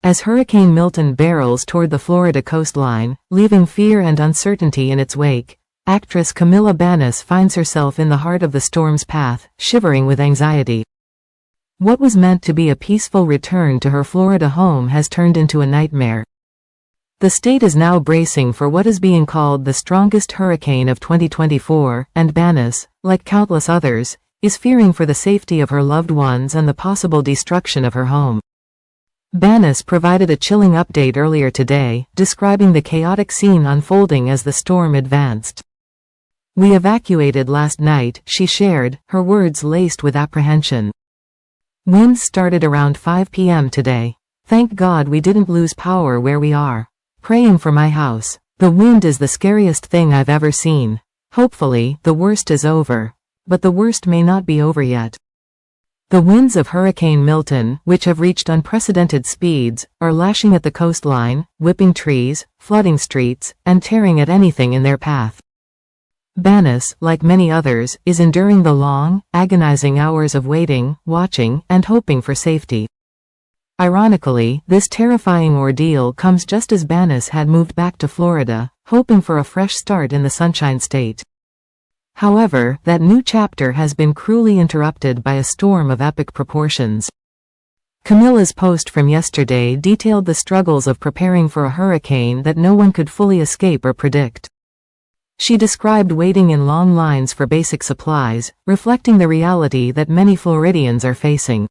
As Hurricane Milton barrels toward the Florida coastline, leaving fear and uncertainty in its wake, actress Camila Banus finds herself in the heart of the storm's path, shivering with anxiety. What was meant to be a peaceful return to her Florida home has turned into a nightmare. The state is now bracing for what is being called the strongest hurricane of 2024, and Banus, like countless others, is fearing for the safety of her loved ones and the possible destruction of her home. Banus provided a chilling update earlier today, describing the chaotic scene unfolding as the storm advanced. "We evacuated last night," she shared, her words laced with apprehension. "Winds started around 5 p.m. today. Thank God we didn't lose power where we are. Praying for my house. The wind is the scariest thing I've ever seen. Hopefully, the worst is over. But the worst may not be over yet." The winds of Hurricane Milton, which have reached unprecedented speeds, are lashing at the coastline, whipping trees, flooding streets, and tearing at anything in their path. Banus, like many others, is enduring the long, agonizing hours of waiting, watching, and hoping for safety. Ironically, this terrifying ordeal comes just as Banus had moved back to Florida, hoping for a fresh start in the Sunshine State. However, that new chapter has been cruelly interrupted by a storm of epic proportions. Camila's post from yesterday detailed the struggles of preparing for a hurricane that no one could fully escape or predict. She described waiting in long lines for basic supplies, reflecting the reality that many Floridians are facing.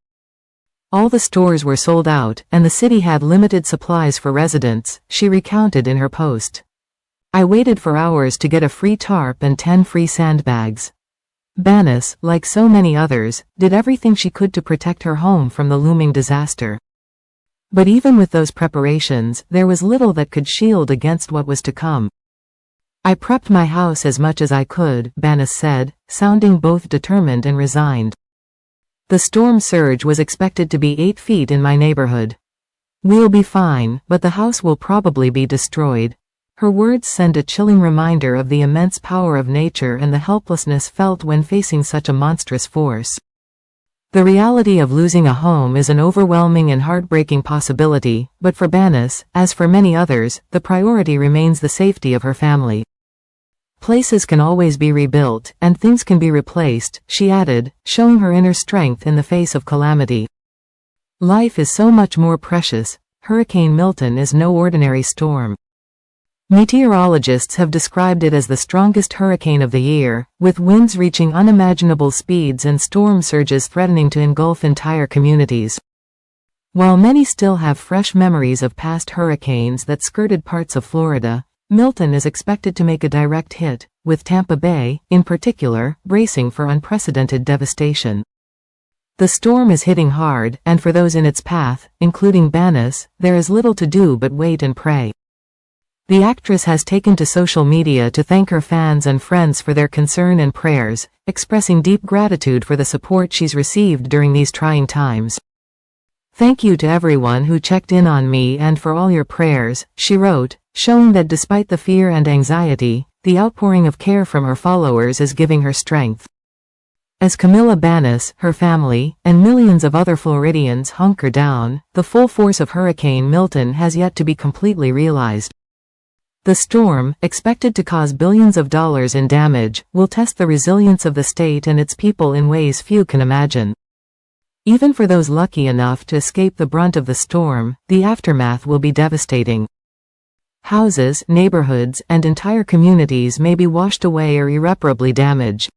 All the stores were sold out, and the city had limited supplies for residents, she recounted in her post. "I waited for hours to get a free tarp and 10 free sandbags." Banus, like so many others, did everything she could to protect her home from the looming disaster. But even with those preparations, there was little that could shield against what was to come. "I prepped my house as much as I could," Banus said, sounding both determined and resigned. "The storm surge was expected to be 8 feet in my neighborhood. We'll be fine, but the house will probably be destroyed." Her words send a chilling reminder of the immense power of nature and the helplessness felt when facing such a monstrous force. The reality of losing a home is an overwhelming and heartbreaking possibility, but for Banus, as for many others, the priority remains the safety of her family. "Places can always be rebuilt, and things can be replaced," she added, showing her inner strength in the face of calamity. "Life is so much more precious. Hurricane Milton is no ordinary storm. Meteorologists have described it as the strongest hurricane of the year, with winds reaching unimaginable speeds and storm surges threatening to engulf entire communities." While many still have fresh memories of past hurricanes that skirted parts of Florida, Milton is expected to make a direct hit, with Tampa Bay, in particular, bracing for unprecedented devastation. The storm is hitting hard, and for those in its path, including Banus, there is little to do but wait and pray. The actress has taken to social media to thank her fans and friends for their concern and prayers, expressing deep gratitude for the support she's received during these trying times. "Thank you to everyone who checked in on me and for all your prayers," she wrote, showing that despite the fear and anxiety, the outpouring of care from her followers is giving her strength. As Camila Banus, her family, and millions of other Floridians hunker down, the full force of Hurricane Milton has yet to be completely realized. The storm, expected to cause billions of dollars in damage, will test the resilience of the state and its people in ways few can imagine. Even for those lucky enough to escape the brunt of the storm, the aftermath will be devastating. Houses, neighborhoods, and entire communities may be washed away or irreparably damaged.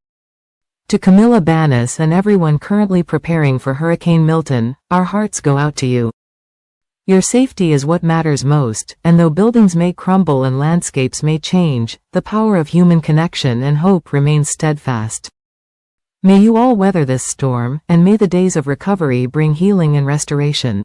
To Camila Banus and everyone currently preparing for Hurricane Milton, our hearts go out to you. Your safety is what matters most, and though buildings may crumble and landscapes may change, the power of human connection and hope remains steadfast. May you all weather this storm, and may the days of recovery bring healing and restoration.